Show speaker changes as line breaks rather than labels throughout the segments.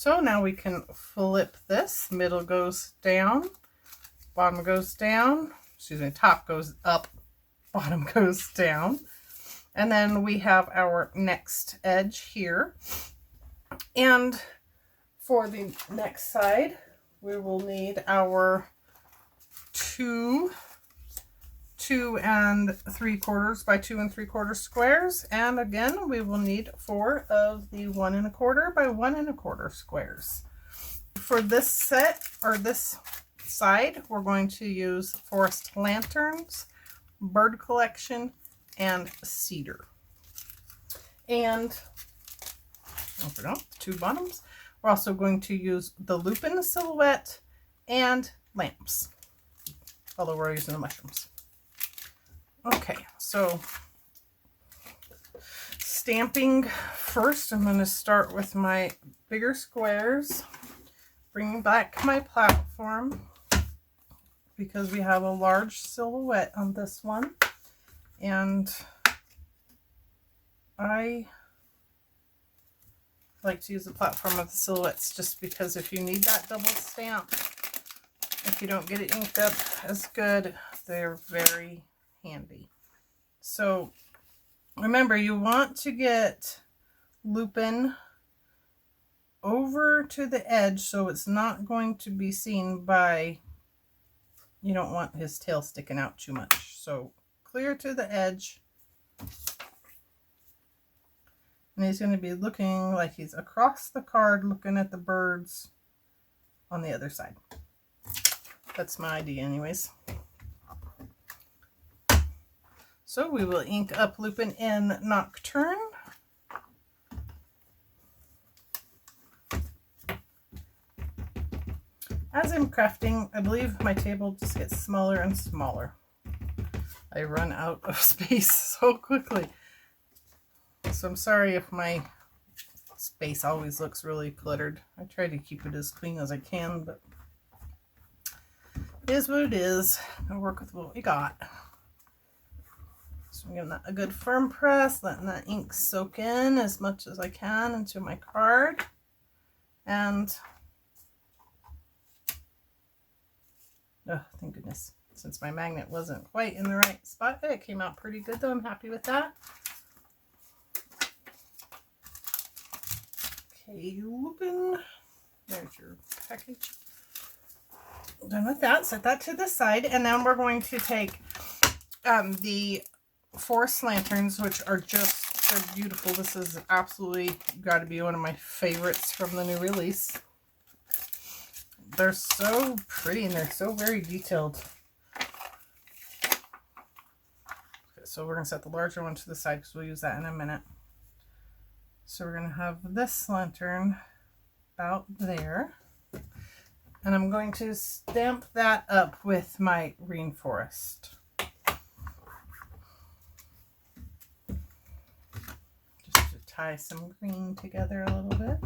So now we can flip this. Middle goes down, bottom goes down, excuse me, top goes up, bottom goes down. And then we have our next edge here. And for the next side, we will need our 2 2 3/4 by 2 3/4 squares. And again, we will need 4 of the 1 1/4 by 1 1/4 squares. For this set, or this side, we're going to use forest lanterns, bird collection, and cedar. And don't forget the 2 bottoms. We're also going to use the lupin silhouette and lamps, although we're using the mushrooms. Okay, so stamping first, I'm going to start with my bigger squares, bring back my platform because we have a large silhouette on this one, and I like to use the platform of the silhouettes just because if you need that double stamp, if you don't get it inked up as good, they're very handy. So remember, you want to get lupin over to the edge so it's not going to be seen by, you don't want his tail sticking out too much. So clear to the edge. And he's going to be looking like he's across the card looking at the birds on the other side. That's my idea anyways. So we will ink up Lupin in Nocturne. As I'm crafting, I believe my table just gets smaller and smaller. I run out of space so quickly. So I'm sorry if my space always looks really cluttered. I try to keep it as clean as I can, but it is what it is. I'll work with what we got. So I'm giving that a good firm press, letting that ink soak in as much as I can into my card. And oh, thank goodness. Since my magnet wasn't quite in the right spot, it came out pretty good though. I'm happy with that. Okay, Lupin. There's your package. Done with that. Set that to the side. And then we're going to take the forest lanterns, which are just, they're beautiful. This is absolutely got to be one of my favorites from the new release. They're so pretty and they're so very detailed. Okay, so we're going to set the larger one to the side because we'll use that in a minute. So we're going to have this lantern about there. And I'm going to stamp that up with my rainforest. Just to tie some green together a little bit.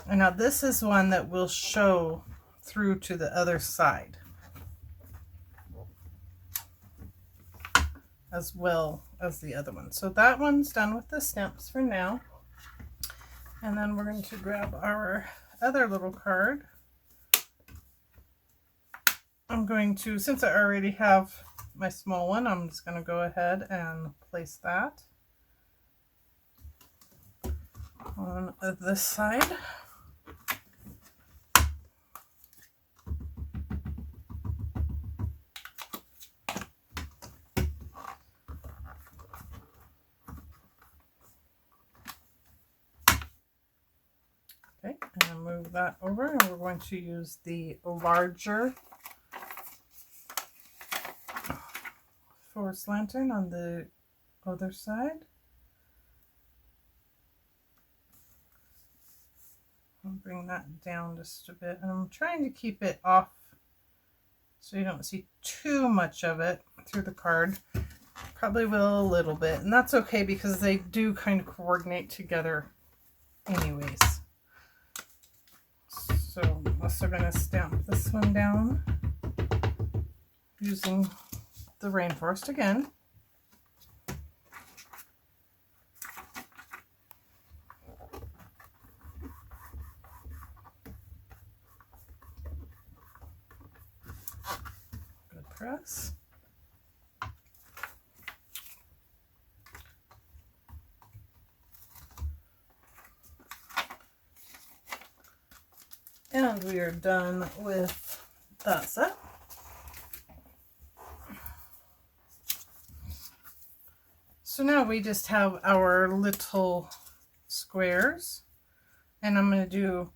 And now this is one that will show through to the other side as well as the other one. So that one's done with the stamps for now. And then we're going to grab our other little card. I'm going to, since I already have my small one, I'm just going to go ahead and place that on this side. Okay, and move that over, and we're going to use the larger forest lantern on the other side. I'll bring that down just a bit, and I'm trying to keep it off so you don't see too much of it through the card. Probably will a little bit, and that's okay because they do kind of coordinate together anyways. So I'm also going to stamp this one down using the rainforest again. Good press. And we are done with that set. So now we just have our little squares, and I'm going to do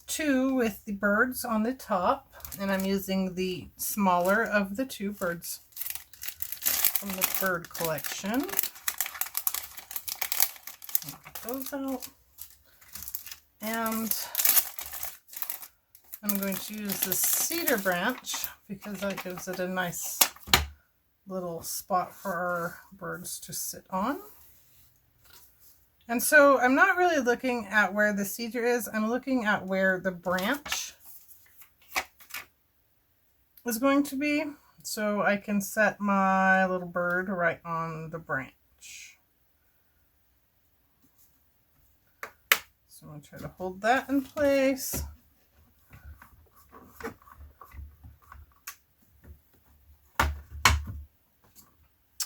2 with the birds on the top, and I'm using the smaller of the 2 birds from the bird collection. Get those out. And I'm going to use the cedar branch because that gives it a nice little spot for our birds to sit on. And so I'm not really looking at where the cedar is, I'm looking at where the branch is going to be, so I can set my little bird right on the branch. So I'm going to try to hold that in place.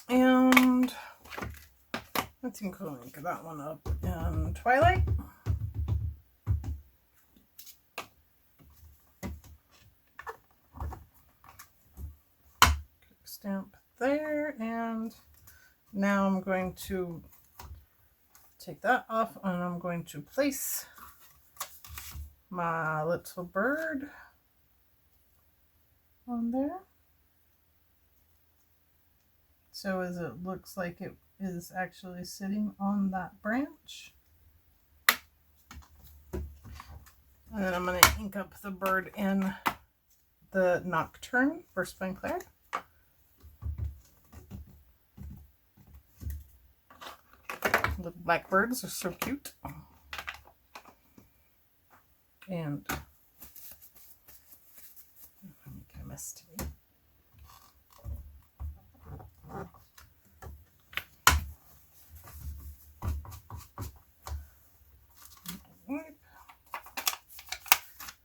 And I think we'll link that one up in Twilight. Stamp there, and now I'm going to take that off and I'm going to place my little bird on there. So as it looks like it is actually sitting on that branch. And then I'm going to ink up the bird in the Nocturne Versafine Clair. The blackbirds are so cute. And let me get a mess today.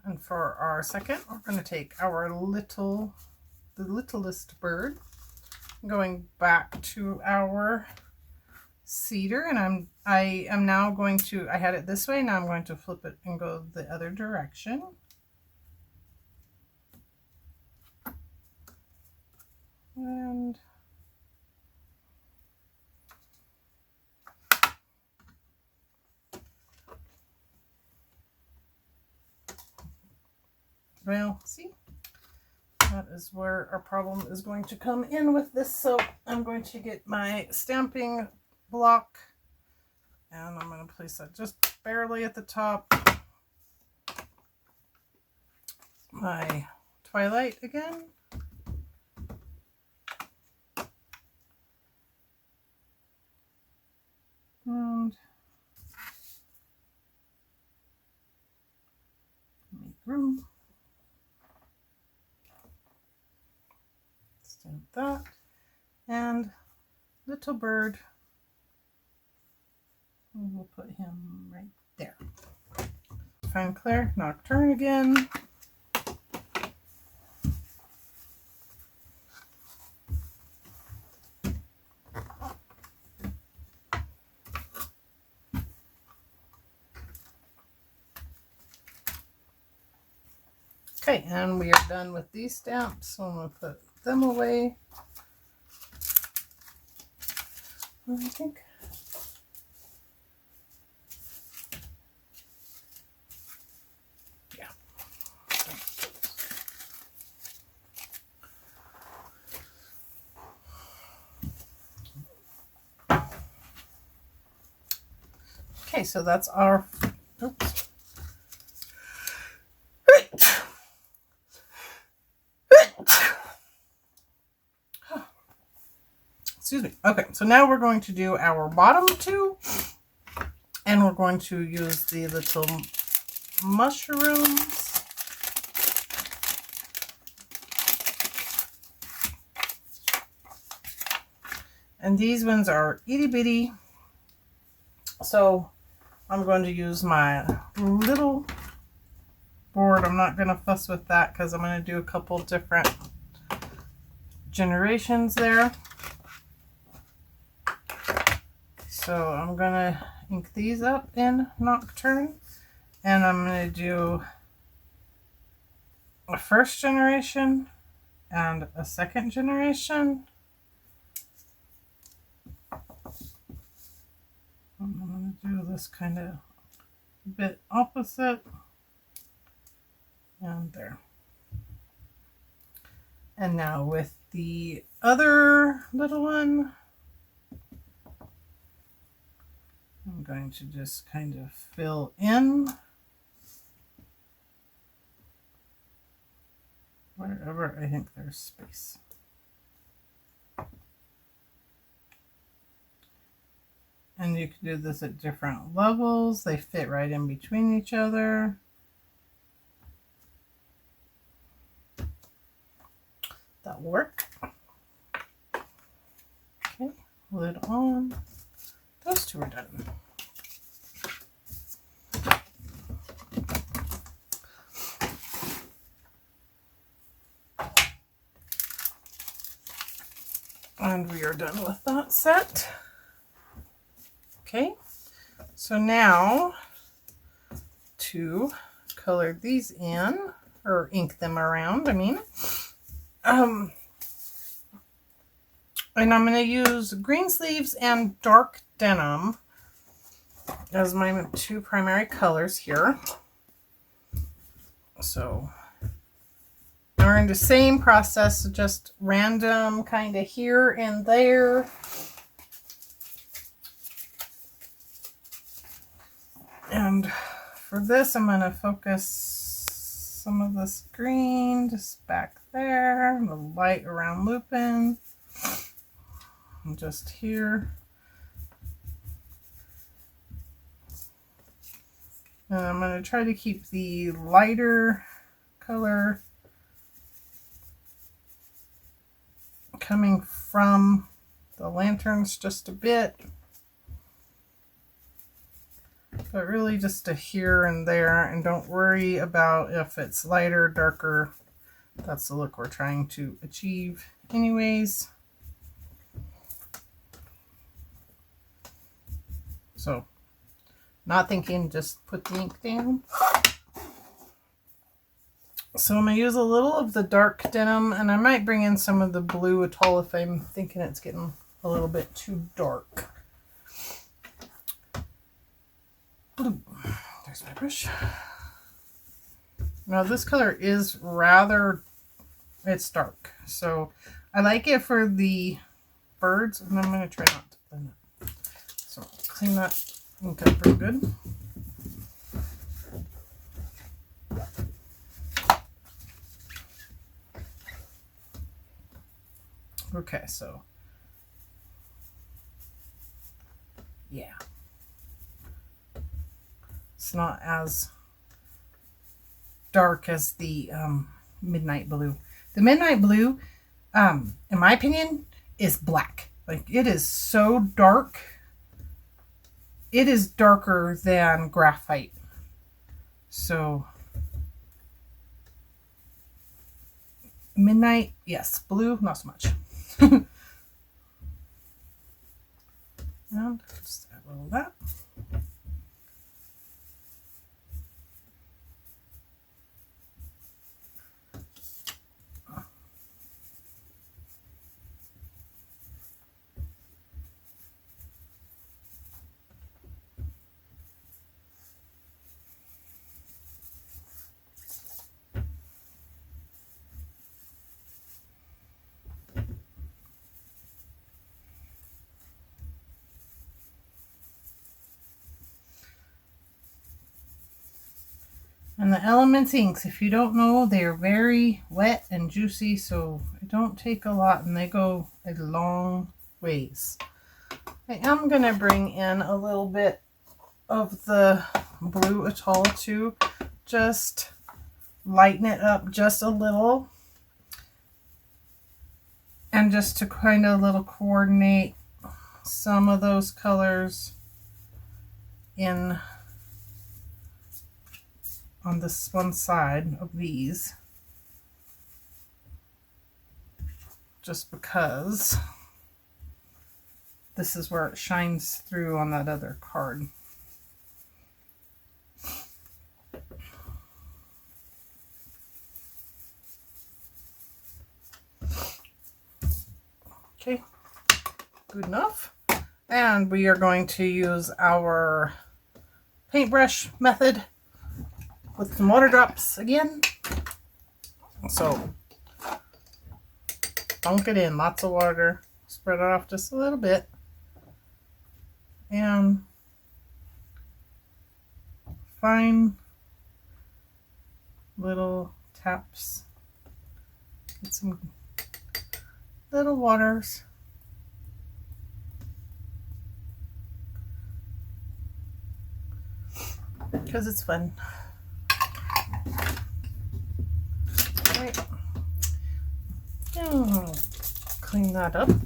And for our second, we're going to take our the littlest bird, going back to our cedar, and I am now going to, I had it this way, now I'm going to flip it and go the other direction. And well, see, that is where our problem is going to come in with this. So I'm going to get my stamping block and I'm going to place that just barely at the top. My Twilight again. And make room. Stamp that. And little bird. And we'll put him right there. Find Clair, Nocturne again. Okay, and we are done with these stamps, so I'm going to put them away. I think. Yeah. Okay, so that's our, oops. Excuse me. Okay, so now we're going to do our bottom two, and we're going to use the little mushrooms. And these ones are itty bitty. So I'm going to use my little board. I'm not going to fuss with that because I'm going to do a couple different generations there. So I'm going to ink these up in Nocturne, and I'm going to do a first generation and a second generation. I'm going to do this kind of bit opposite, and there. And now with the other little one, I'm going to just kind of fill in wherever I think there's space. And you can do this at different levels. They fit right in between each other. That'll work. Okay, lid on. Those two are done. And we are done with that set. Okay, so now to color these in, or ink them around, I mean. And I'm going to use green sleeves and dark denim as my two primary colors here. So we're in the same process, just random kind of here and there. And for this, I'm going to focus some of this green just back there, the light around Lupin, and just here. And I'm going to try to keep the lighter color coming from the lanterns just a bit. But really just a here and there, and don't worry about if it's lighter or darker. That's the look we're trying to achieve anyways. So, not thinking, just put the ink down. So I'm going to use a little of the dark denim, and I might bring in some of the blue atoll if I'm thinking it's getting a little bit too dark. There's my brush. Now this color is rather, it's dark, so I like it for the birds, and I'm going to try not to blend it. So clean that ink up pretty good. Okay, so yeah. It's not as dark as the midnight blue. The midnight blue, in my opinion, is black. Like, it is so dark. It is darker than graphite. So, midnight, yes. Blue, not so much. And just add a little of that. And the Elements inks, if you don't know, they're very wet and juicy, so it don't take a lot, and they go a long ways. I am going to bring in a little bit of the blue atoll too, just lighten it up just a little, and just to kind of little coordinate some of those colors in on this one side of these, just because this is where it shines through on that other card. Okay, good enough. And we are going to use our paintbrush method with some water drops again. So dunk it in, lots of water, spread it off just a little bit, and fine little taps with some little waters. Because it's fun. Right. Oh, clean that up. Of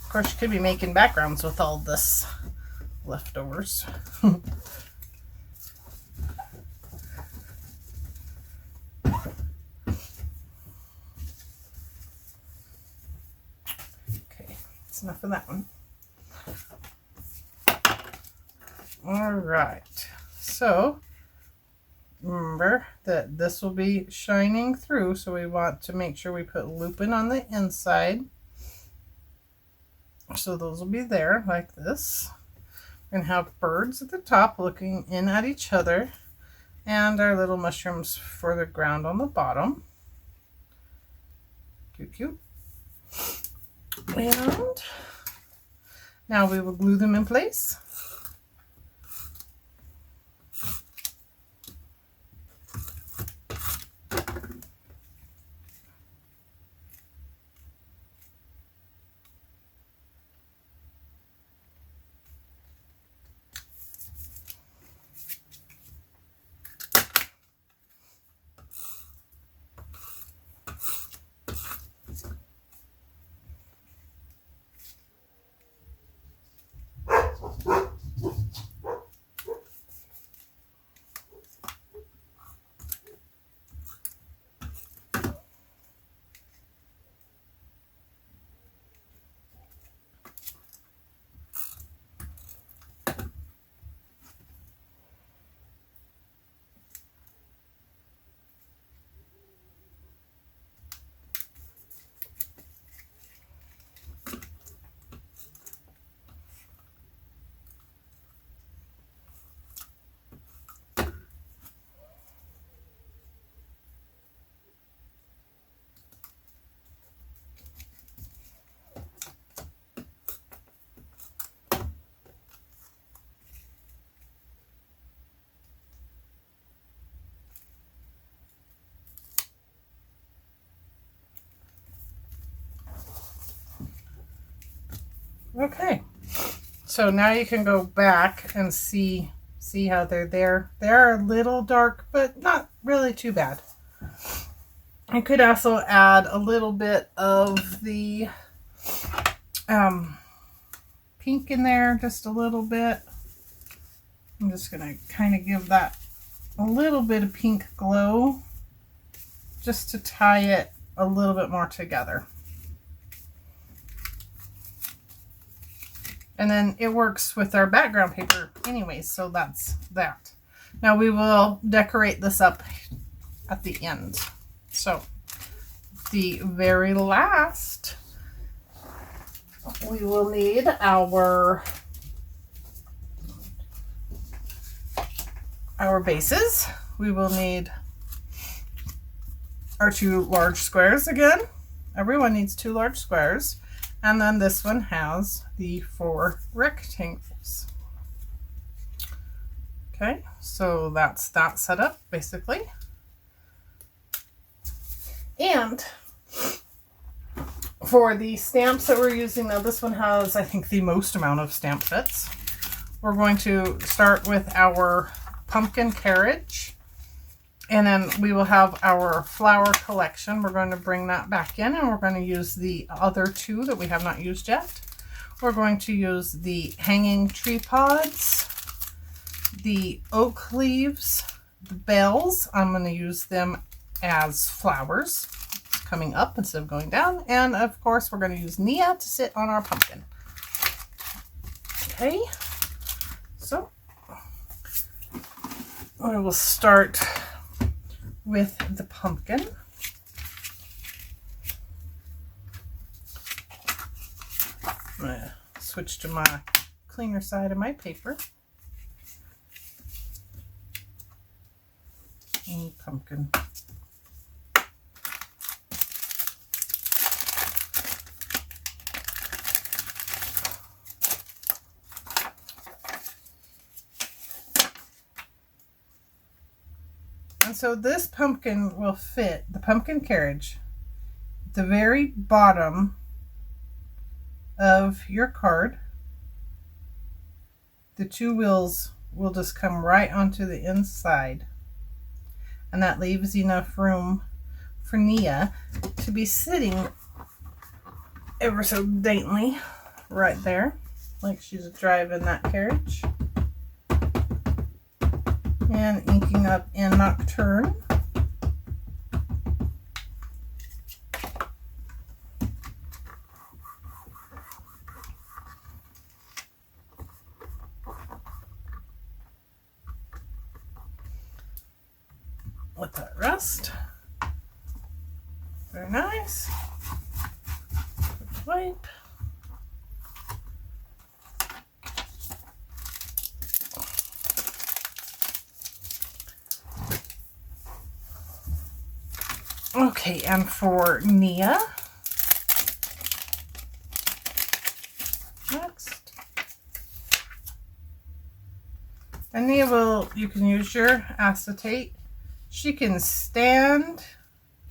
course, you could be making backgrounds with all this leftovers. Enough of that one. All right, so remember that this will be shining through, so we want to make sure we put looping on the inside, so those will be there like this. We're gonna have birds at the top looking in at each other, and our little mushrooms for the ground on the bottom. Cute, cute. And now we will glue them in place. Okay, so now you can go back and see how they're there. They're a little dark, but not really too bad. I could also add a little bit of the pink in there, just a little bit. I'm just going to kind of give that a little bit of pink glow just to tie it a little bit more together. And then it works with our background paper anyways, so that's that. Now we will decorate this up at the end. So the very last, we will need our bases. We will need our 2 large squares again. Everyone needs 2 large squares. And then this one has the 4 rectangles. Okay, so that's that set up basically. And for the stamps that we're using, now this one has, I think, the most amount of stamp sets. We're going to start with our pumpkin carriage. And then we will have our flower collection. We're going to bring that back in, and we're going to use the other two that we have not used yet. We're going to use the hanging tree pods, the oak leaves, the bells. I'm going to use them as flowers coming up instead of going down. And of course, we're going to use Nia to sit on our pumpkin. Okay, so I will start with the pumpkin. I'm going to switch to my cleaner side of my paper. And pumpkin. And so this pumpkin will fit the pumpkin carriage at the very bottom of your card. The two wheels will just come right onto the inside, and that leaves enough room for Nia to be sitting ever so daintily right there, like she's driving that carriage. And inking up in Nocturne. Let that rest. Very nice. Wipe. Okay, and for Nia, next, and Nia you can use your acetate. She can stand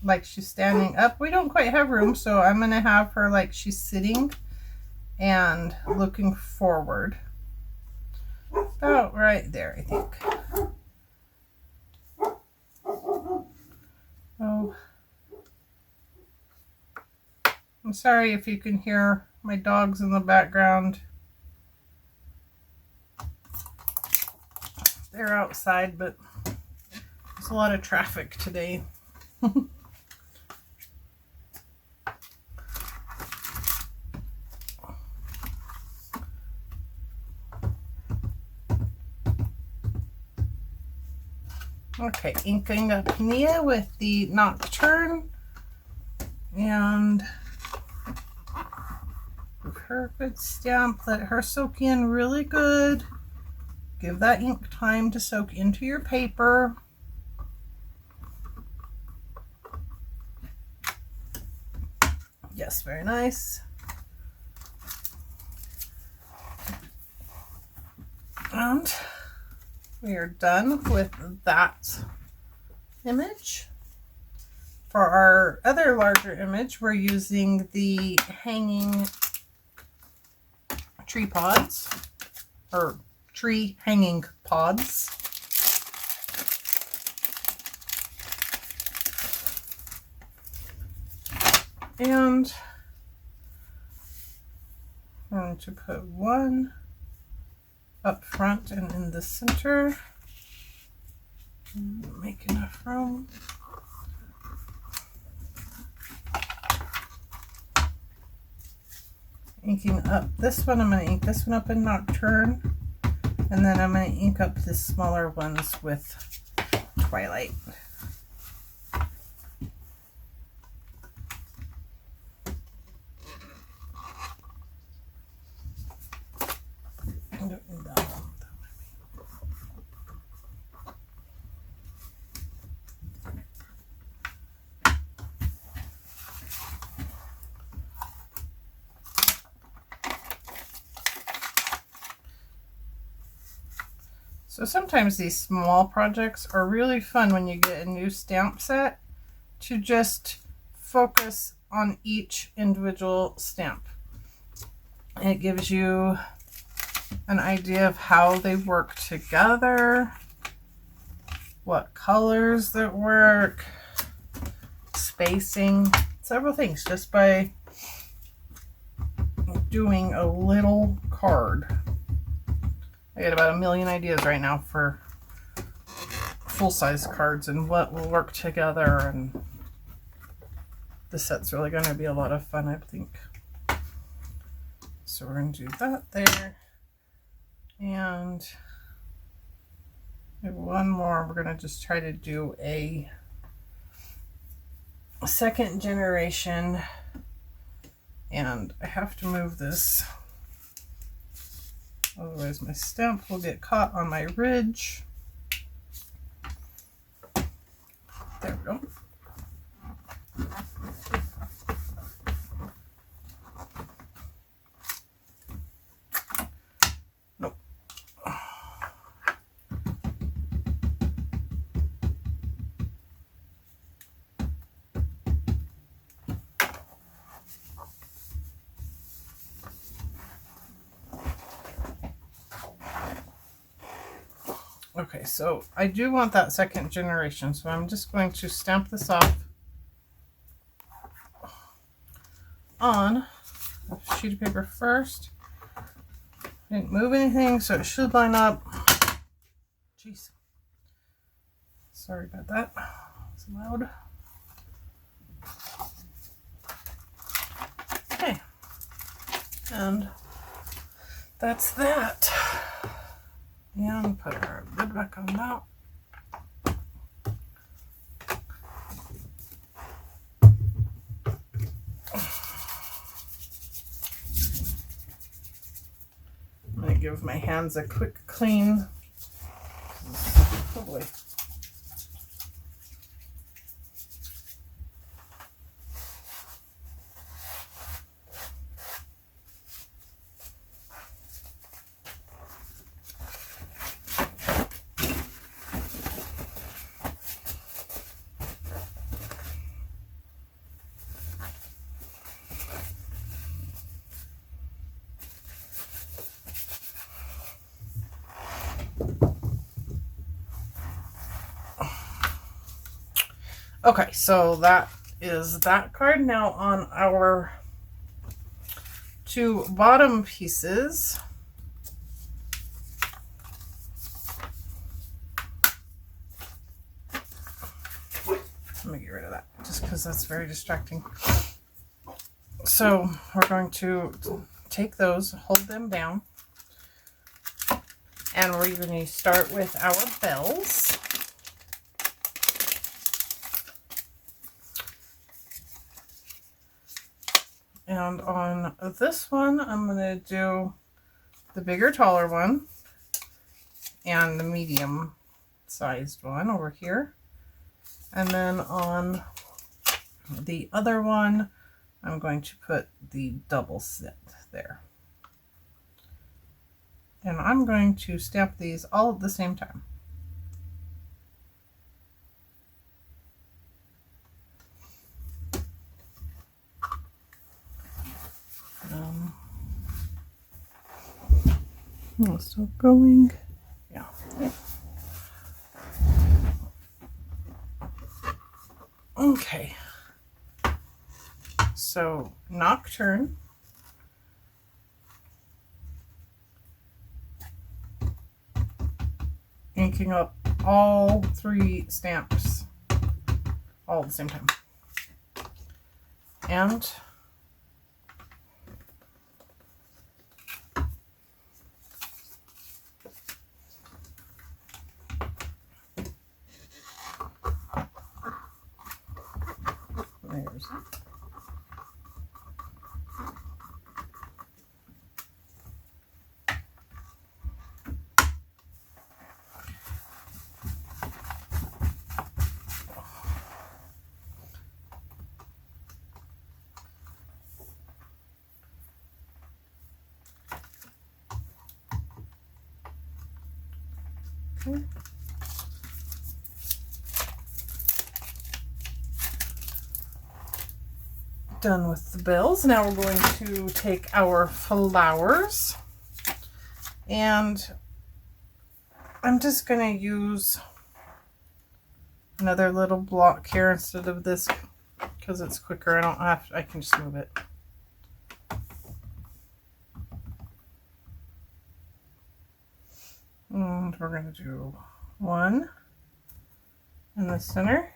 like she's standing up. We don't quite have room, so I'm going to have her like she's sitting and looking forward. About right there, I think. Oh. I'm sorry if you can hear my dogs in the background. They're outside, but there's a lot of traffic today. Okay, inking up Nia with the Nocturne and give her a good stamp. Let her soak in really good. Give that ink time to soak into your paper. Yes, very nice. And we are done with that image. For our other larger image, we're using the hanging tree pods, or tree hanging pods. And I'm going to put one up front and in the center. Make enough room. Inking up this one. I'm going to ink this one up in Nocturne. And then I'm going to ink up the smaller ones with Twilight. So sometimes these small projects are really fun when you get a new stamp set to just focus on each individual stamp. It gives you an idea of how they work together. what colors that work, spacing, several things just by doing a little card. I got about a million ideas right now for full-size cards and what will work together, and the set's really going to be a lot of fun, I think. So we're going to do that there, and we have one more. We're going to just try to do a second generation, and I have to move this, otherwise my stamp will get caught on my ridge. There we go. Nope. Okay, so I do want that second generation, so I'm just going to stamp this off on a sheet of paper first. Didn't move anything, so it should line up. Jeez. Sorry about that. It's loud. Okay. And that's that. And put our lid back on that. I'm going to give my hands a quick clean. Oh boy. Okay, so that is that card. Now on our two bottom pieces, let me get rid of that just because that's very distracting. So we're going to take those, hold them down, and we're going to start with our bells. And on this one, I'm going to do the bigger, taller one and the medium sized one over here. And then on the other one, I'm going to put the double set there. And I'm going to stamp these all at the same time. Still going. Yeah. Okay. So Nocturne. Inking up all three stamps all at the same time. And there's okay. Done with the bells. Now we're going to take our flowers, and I'm just going to use another little block here instead of this because it's quicker. I don't have to, I can just move it. And we're going to do one in the center.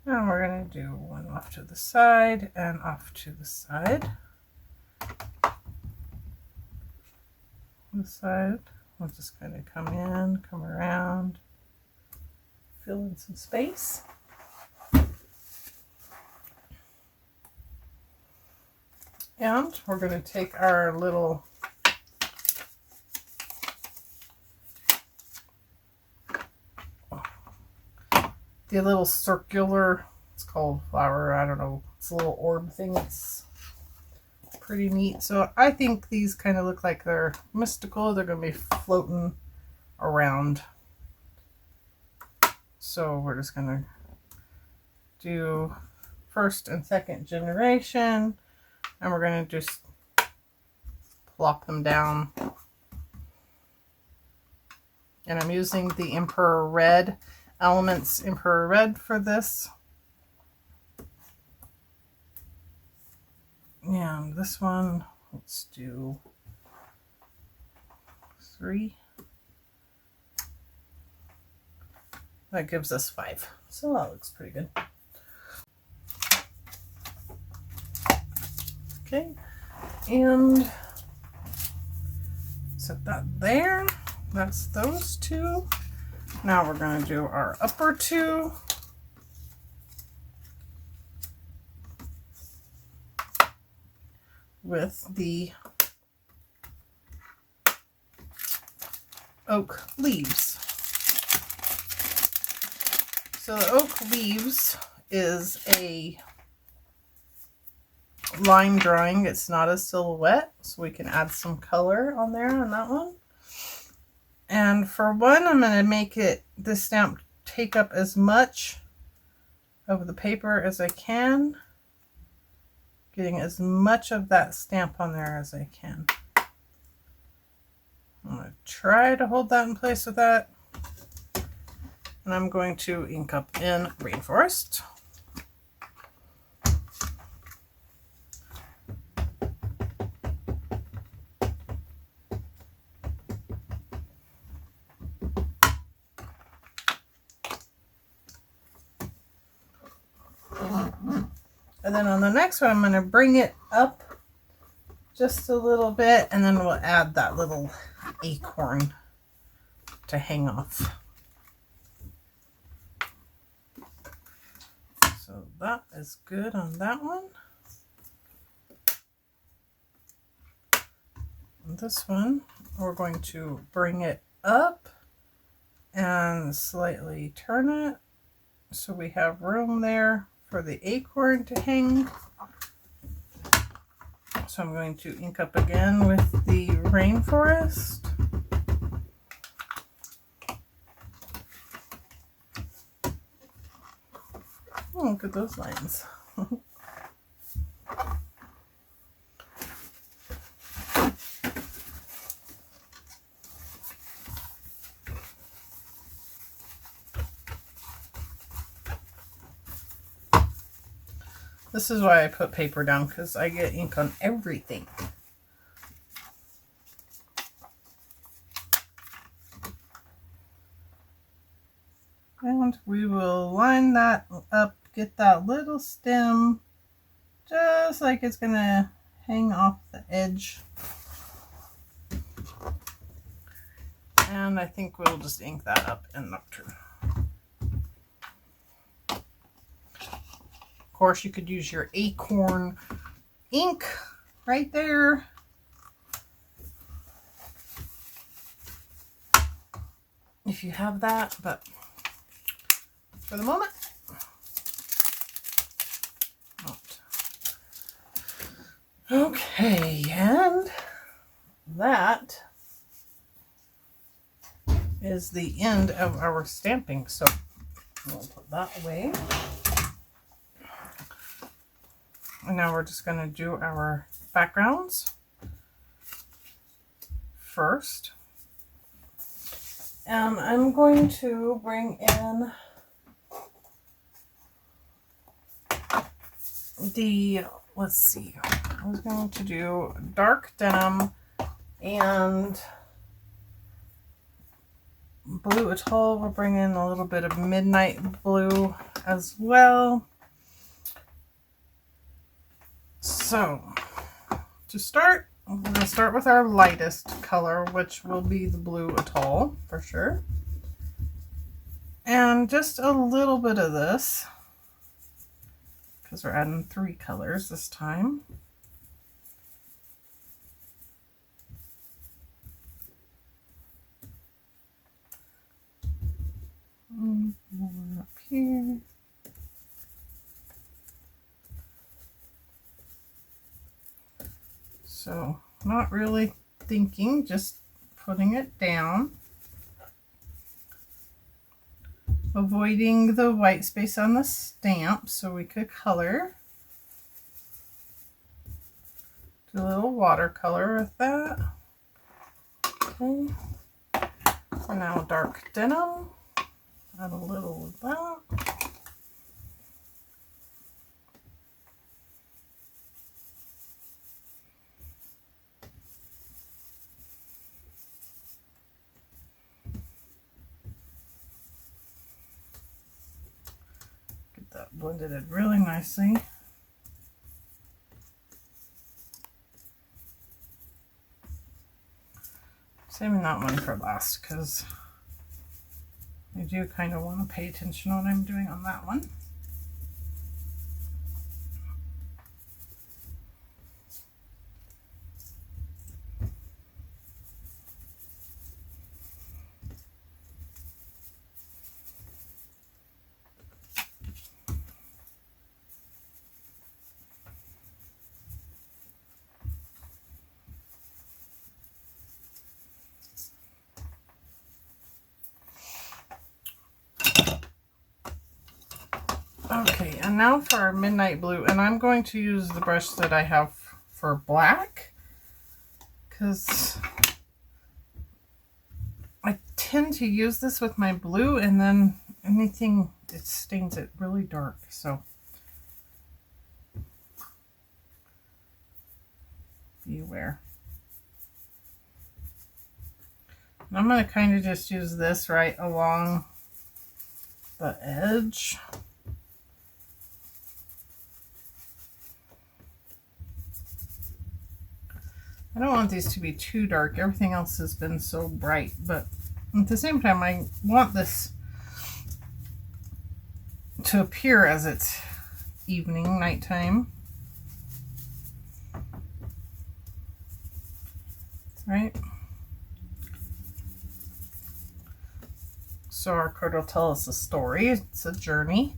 And we're going to do one off to the side and off to the side. This side, we'll just kind of come in, come around, fill in some space. And we're going to take our little circular, it's called flower, I don't know, it's a little orb thing. It's pretty neat. So I think these kind of look like they're mystical. They're going to be floating around. So we're just going to do first and second generation, and we're going to just plop them down. And I'm using the Emperor Red, Elements Emperor Red for this. And this one, let's do 3. That gives us 5. So that looks pretty good. Okay, and set that there. That's those two. Now we're going to do our upper two. With the oak leaves. So the oak leaves is a line drawing. It's not a silhouette, so we can add some color on there on that one. And for one, I'm going to make it, this stamp, take up as much of the paper as I can. Getting as much of that stamp on there as I can. I'm going to try to hold that in place with that. And I'm going to ink up in Rainforest. And then on the next one, I'm going to bring it up just a little bit, and then we'll add that little acorn to hang off. So that is good on that one. And this one, we're going to bring it up and slightly turn it so we have room there for the acorn to hang. So I'm going to ink up again with the Rainforest. Oh, look at those lines. This is why I put paper down, because I get ink on everything. And we will line that up, get that little stem just like it's going to hang off the edge. And I think we'll just ink that up in Nocturne. Of course, you could use your acorn ink right there. If you have that, but for the moment, not. Okay, and that is the end of our stamping. So we'll put that away. And now we're just going to do our backgrounds first. And I'm going to bring in let's see, I was going to do dark denim and blue atoll. We'll bring in a little bit of midnight blue as well. So to start, we're going to start with our lightest color, which will be the blue atoll for sure. And just a little bit of this, because we're adding 3 colors this time. More up here. So not really thinking, just putting it down. Avoiding the white space on the stamp so we could color. Do a little watercolor with that. Okay. So now dark denim. Add a little of that. Get that blended in really nicely. Saving that one for last because I do kind of want to pay attention to what I'm doing on that one. Okay, and now for our midnight blue, and I'm going to use the brush that I have for black because I tend to use this with my blue and then anything, it stains it really dark. So beware. And I'm going to kind of just use this right along the edge. I don't want these to be too dark. Everything else has been so bright, but at the same time, I want this to appear as it's evening, nighttime. Right? So our card will tell us a story. It's a journey.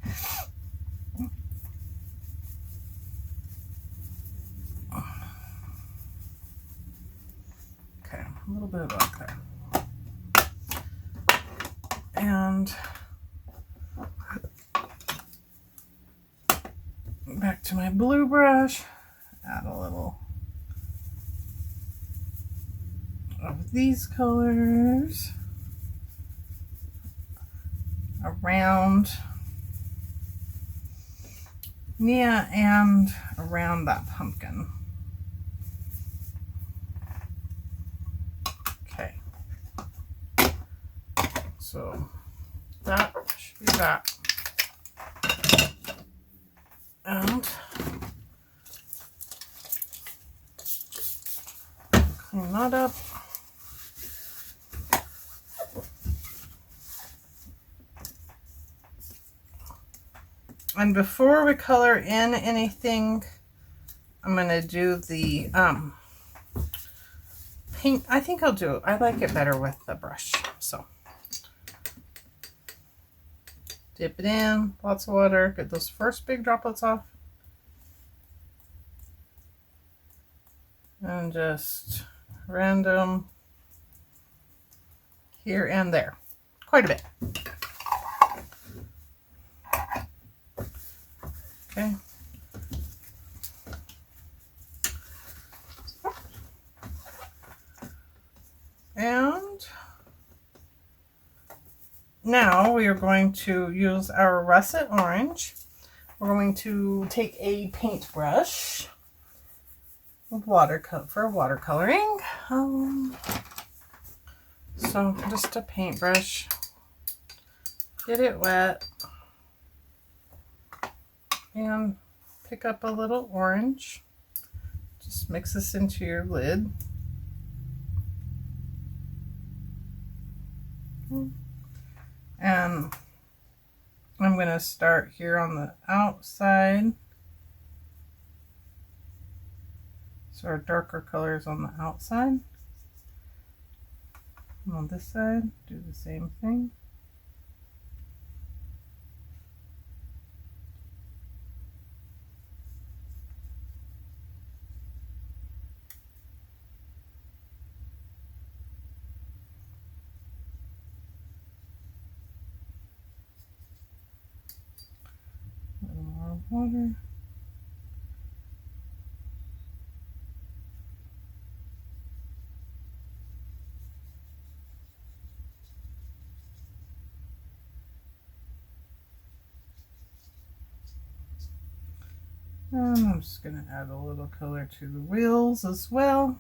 Okay, a little bit of black there. And back to my blue brush, add a little of these colors around Nia and around that pumpkin. Okay, so that should be that. And clean that up. And before we color in anything, I'm going to do the paint. I think I'll do it. I like it better with the brush. So dip it in, lots of water, get those first big droplets off. And just random here and there. Quite a bit. Okay. And now we are going to use our Russet orange. We're going to take a paintbrush for watercoloring. So just a paintbrush, get it wet, and pick up a little orange. Just mix this into your lid. And I'm going to start here on the outside. So our darker colors on the outside. And on this side, do the same thing. A little more water. And I'm just going to add a little color to the wheels as well.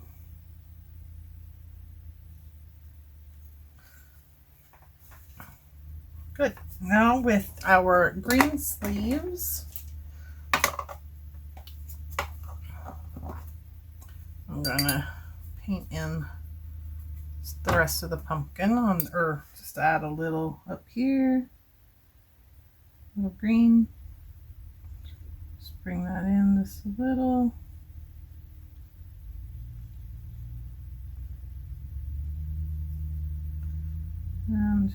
Good. Now with our green sleeves, I'm going to paint in the rest of the pumpkin on, or just add a little up here, a little green. Just bring that in just a little. And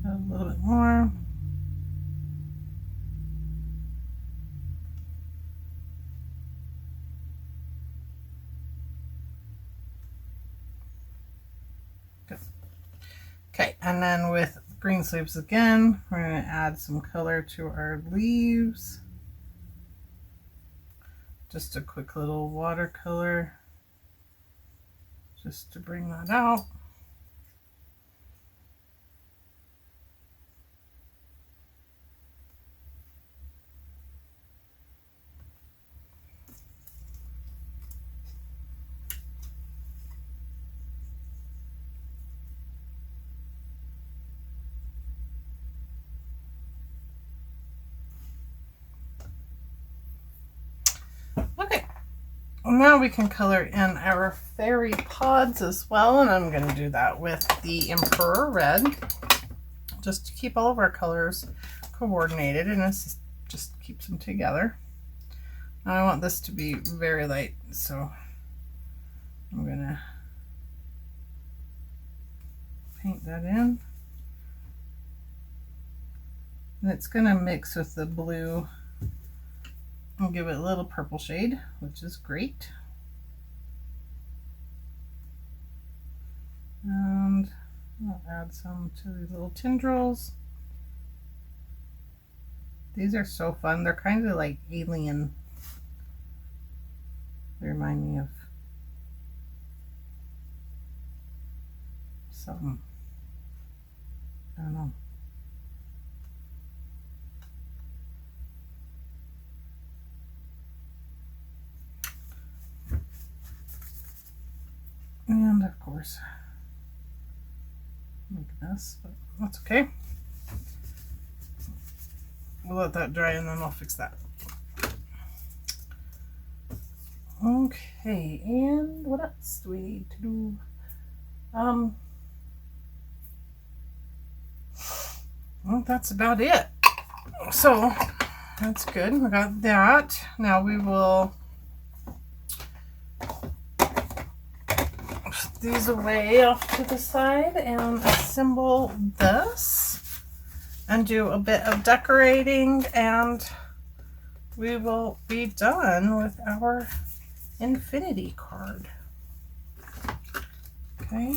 a little bit more. Good. Okay, and then with green sleeves again, we're going to add some color to our leaves. Just a quick little watercolor just to bring that out. Now we can color in our fairy pods as well, and I'm going to do that with the Emperor Red, just to keep all of our colors coordinated, and this just keeps them together. Now I want this to be very light, so I'm going to paint that in. And it's going to mix with the blue. I'll give it a little purple shade, which is great. And I'll add some to these little tendrils. These are so fun. They're kind of like alien. They remind me of something. I don't know. And of course, make a mess, but that's okay. We'll let that dry and then I'll fix that. Okay, and what else do we need to do? Well, that's about it. So that's good. We got that. Now we will put these away off to the side and assemble this and do a bit of decorating, and we will be done with our infinity card. Okay.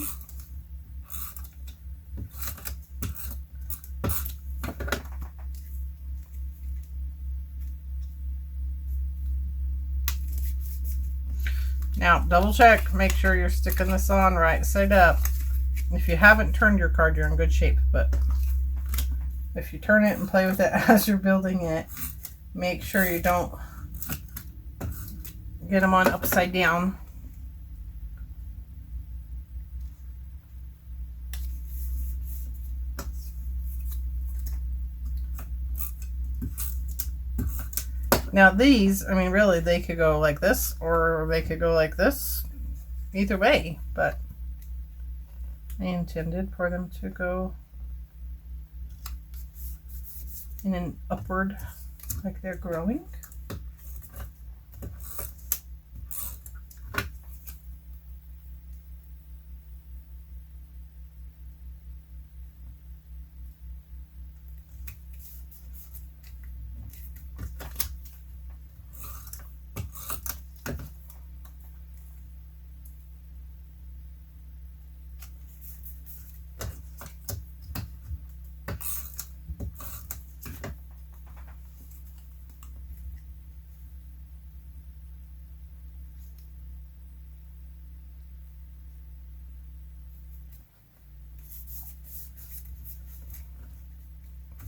Now, double check, make sure you're sticking this on right side up. If you haven't turned your card, you're in good shape, but if you turn it and play with it as you're building it, make sure you don't get them on upside down. Now these, I mean, really, they could go like this or they could go like this. Either way, but I intended for them to go in an upward, like they're growing.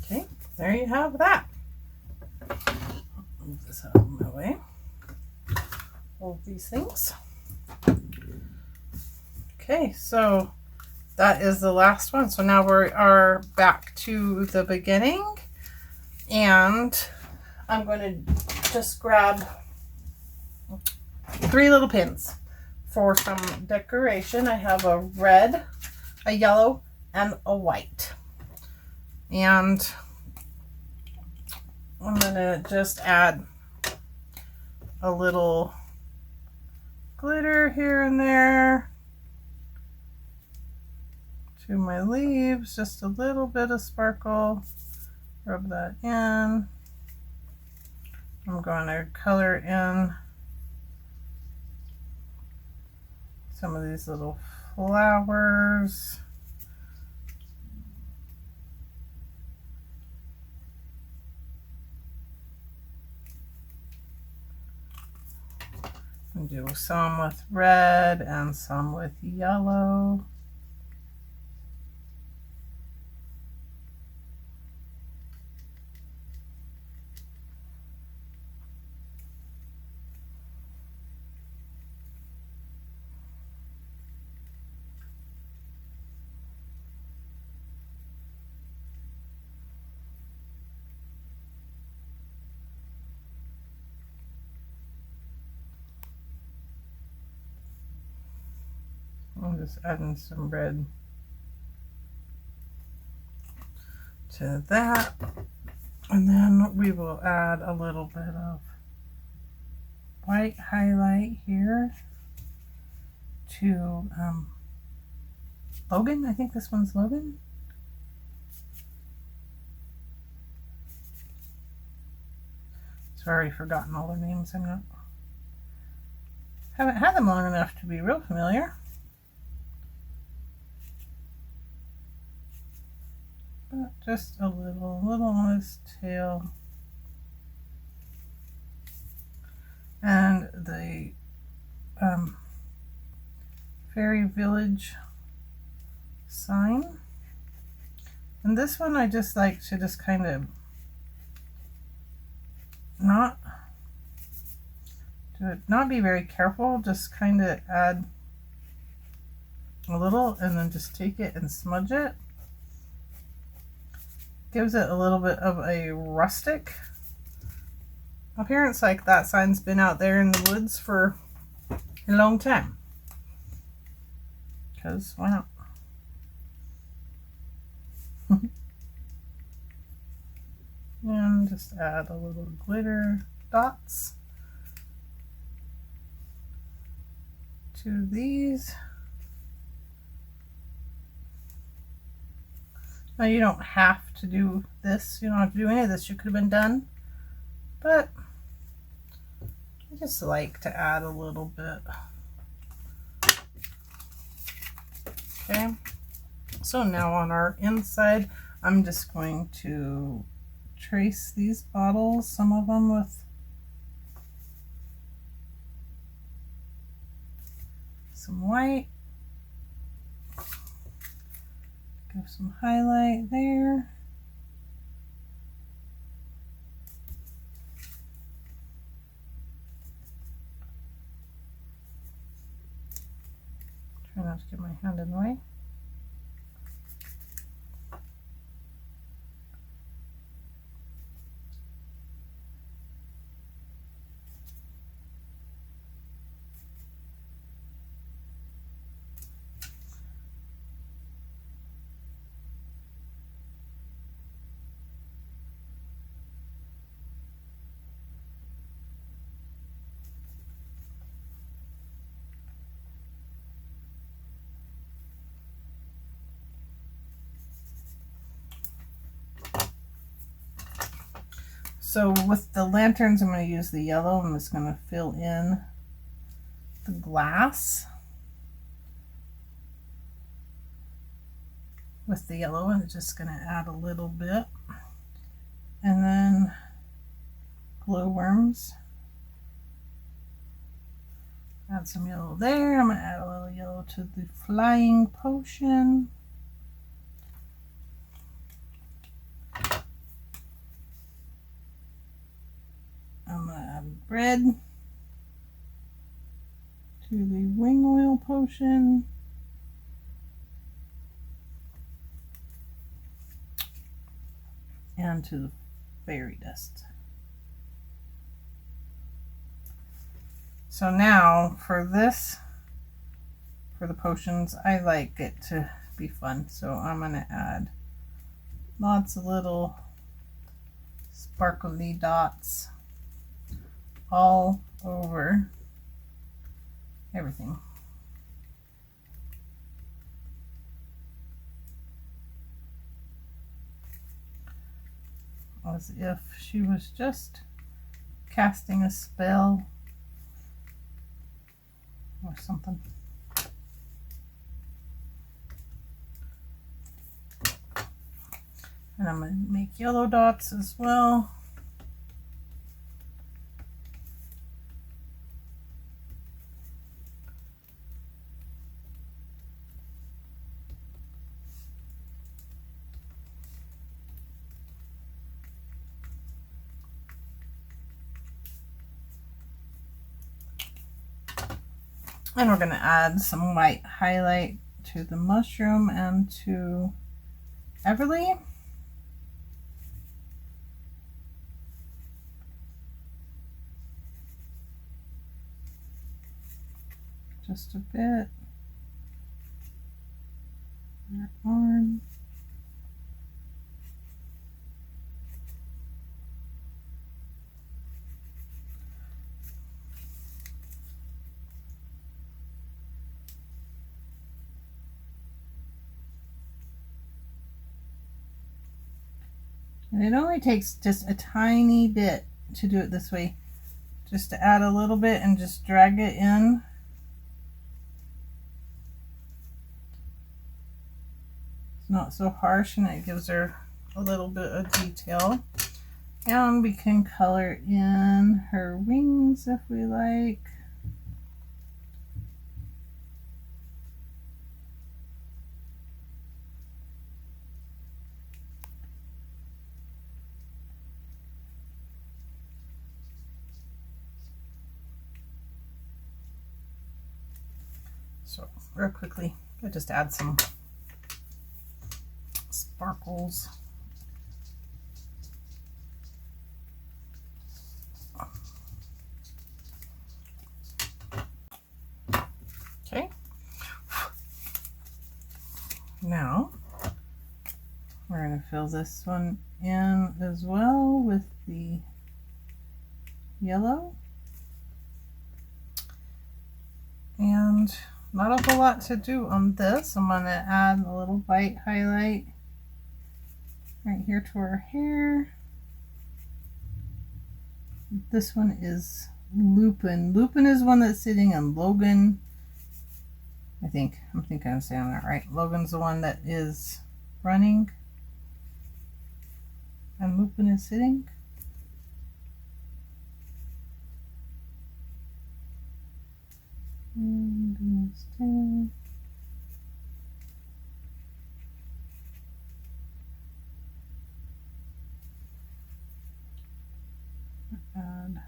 Okay, there you have that. Move this out of my way. Hold these things. Okay, so that is the last one. So now we are back to the beginning, and I'm going to just grab 3 little pins for some decoration. I have a red, a yellow, and a white. And I'm going to just add a little glitter here and there to my leaves, just a little bit of sparkle. Rub that in. I'm going to color in some of these little flowers. And do some with red and some with yellow. I'm just adding some red to that, and then we will add a little bit of white highlight here to Logan. I think this one's Logan. Sorry, forgotten all their names. Haven't had them long enough to be real familiar. But just a little on his tail. And the Fairy Village sign. And this one I just like to just kind of not be very careful, just kind of add a little and then just take it and smudge it. Gives it a little bit of a rustic appearance, like that sign's been out there in the woods for a long time. Because why not? And just add a little glitter dots to these. Now you don't have to do this, you don't have to do any of this, you could have been done, but I just like to add a little bit. Okay, so now on our inside, I'm just going to trace these bottles, some of them with some white. Give some highlight there. not to get my hand in the way. So with the lanterns, I'm going to use the yellow. I'm just going to fill in the glass with the yellow, and just going to add a little bit. And then glowworms. Add some yellow there. I'm going to add a little yellow to the flying potion. I'm going to add bread to the wing oil potion. And to the fairy dust. So now for this, for the potions, I like it to be fun. So I'm going to add lots of little sparkly dots all over everything. As if she was just casting a spell or something. And I'm going to make yellow dots as well. And we're going to add some white highlight to the mushroom and to Everly. Just a bit. That one. And it only takes just a tiny bit to do it this way. Just to add a little bit and just drag it in. It's not so harsh, and it gives her a little bit of detail. And we can color in her wings if we like. So real quickly, I just add some sparkles. Okay. Now we're going to fill this one in as well with the yellow. And not a whole lot to do on this. I'm going to add a little white highlight right here to her hair. This one is Lupin. Lupin is one that's sitting on Logan. I think I'm saying that right. Logan's the one that is running. And Lupin is sitting. And his tail. Add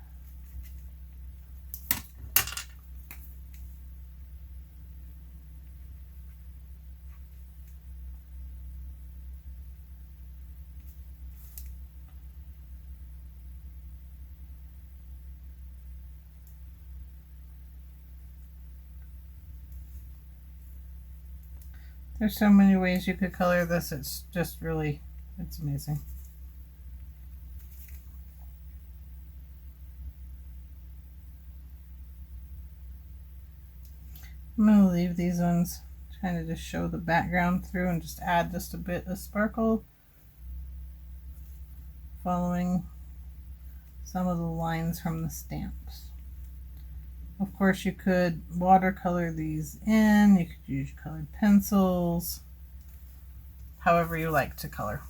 There's so many ways you could color this. It's just really, it's amazing. I'm going to leave these ones kind of just show the background through and just add just a bit of sparkle following some of the lines from the stamps. Of course, you could watercolor these in, you could use colored pencils, however you like to color.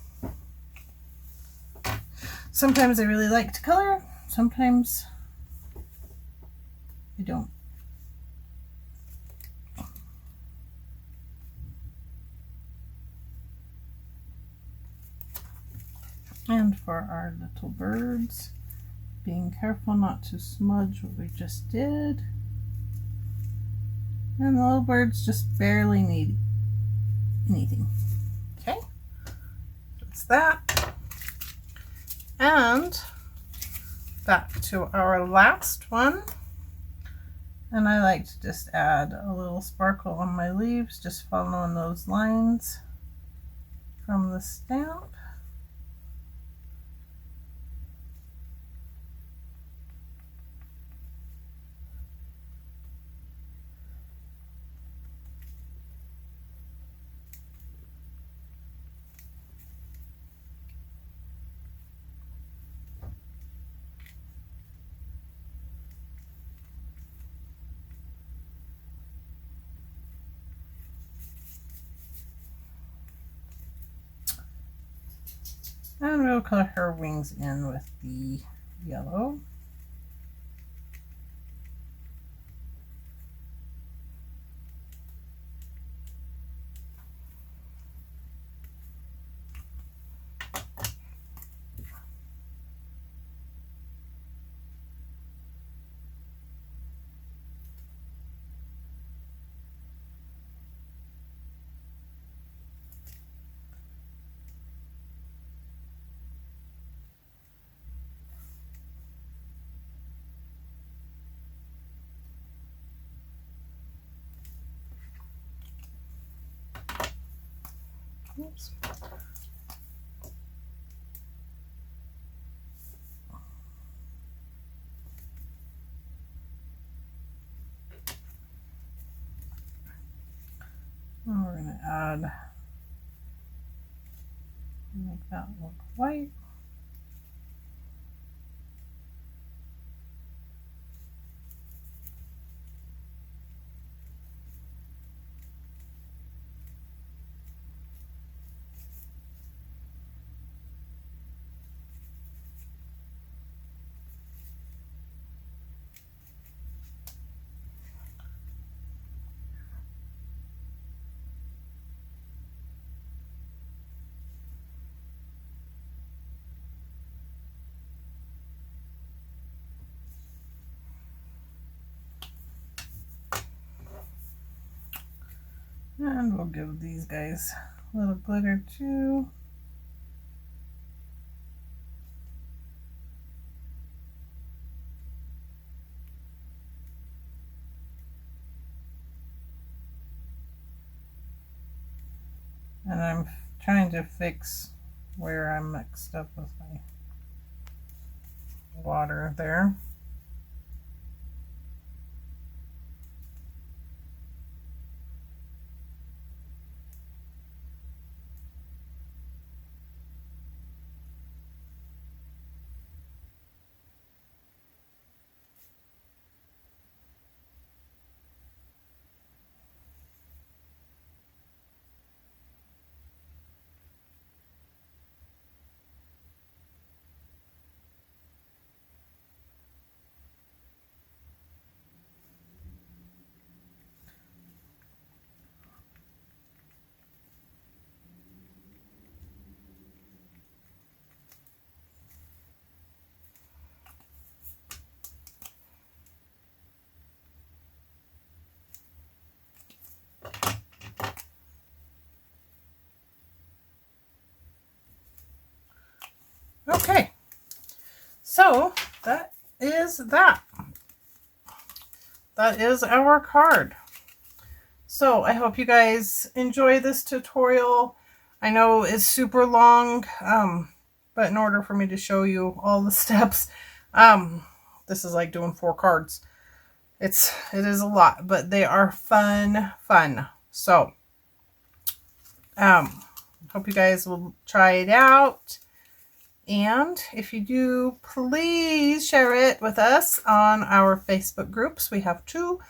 Sometimes I really like to color, sometimes I don't. And for our little birds, being careful not to smudge what we just did. And the little birds just barely need anything. Okay, that's that. And back to our last one. And I like to just add a little sparkle on my leaves, just following those lines from the stamp. And we'll color her wings in with the yellow. Oops. And we're going to add, make that look white. And we'll give these guys a little glitter too. And I'm trying to fix where I'm mixed up with my water there. Okay, so that is that. That is our card. So I hope you guys enjoy this tutorial. I know it's super long, but in order for me to show you all the steps, this is like doing 4 cards. It is a lot, but they are fun. So, hope you guys will try it out. And if you do, please share it with us on our Facebook groups. We have 2.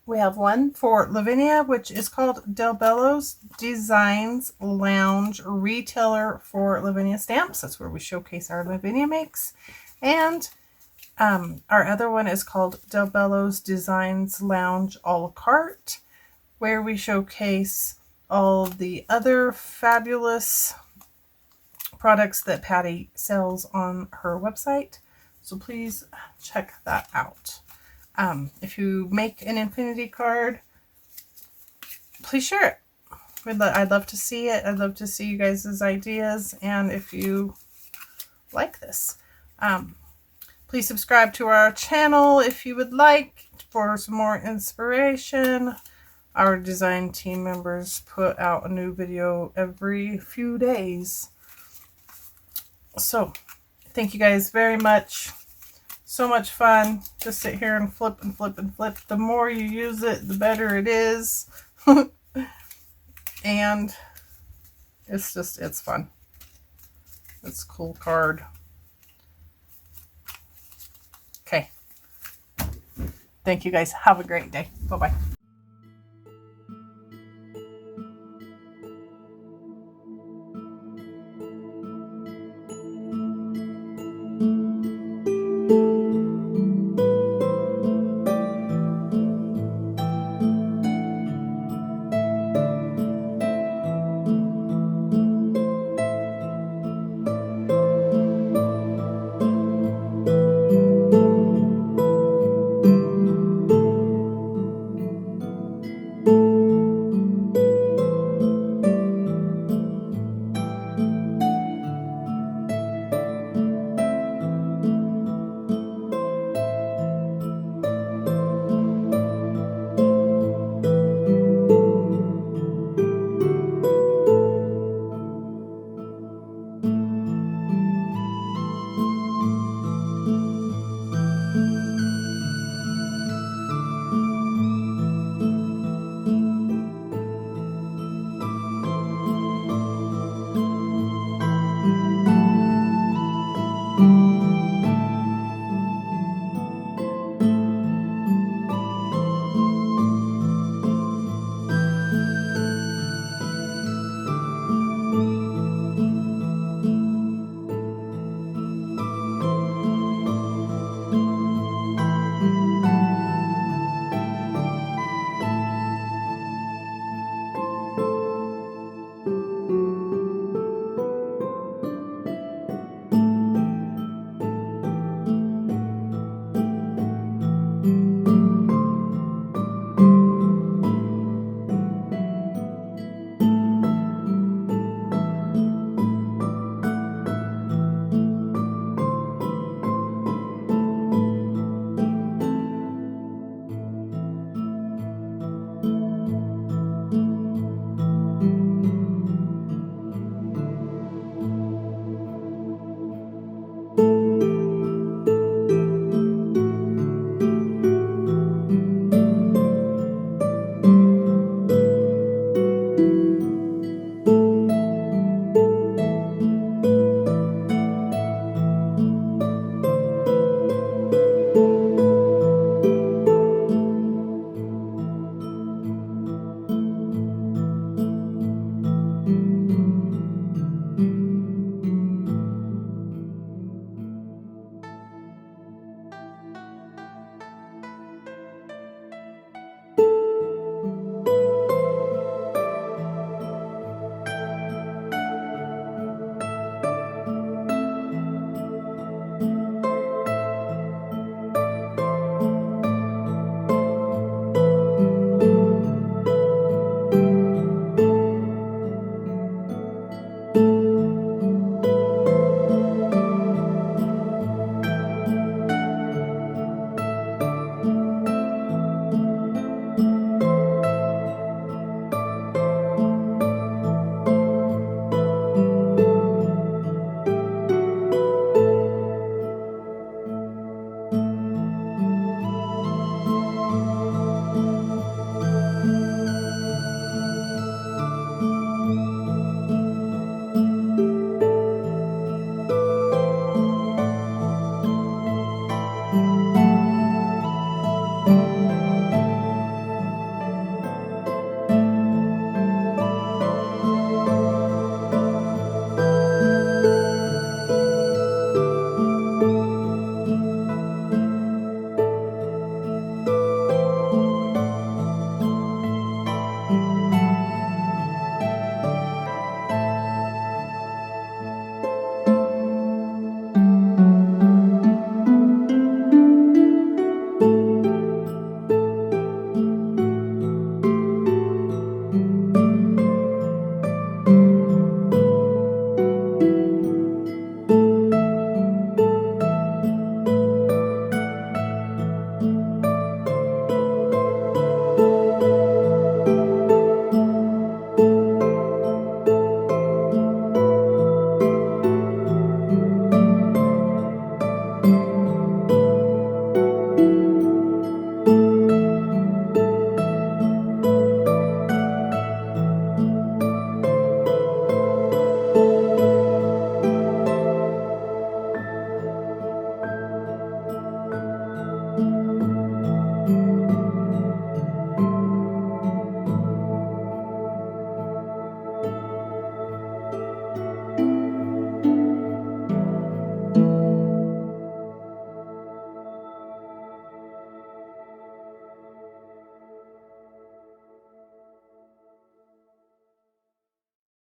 We have one for Lavinia, which is called Bello's Designs Lounge Retailer for Lavinia Stamps. That's where we showcase our Lavinia makes. And our other one is called Bello's Designs Lounge a la carte, where we showcase all the other fabulous products that Patty sells on her website. So please check that out. If you make an infinity card, please share it. I'd love to see it. I'd love to see you guys' ideas. And if you like this, please subscribe to our channel if you would like for some more inspiration. Our design team members put out a new video every few days. So, thank you guys very much. So much fun. Just sit here and flip and flip and flip. The more you use it, the better it is. And it's fun. It's a cool card. Okay. Thank you guys. Have a great day. Bye-bye.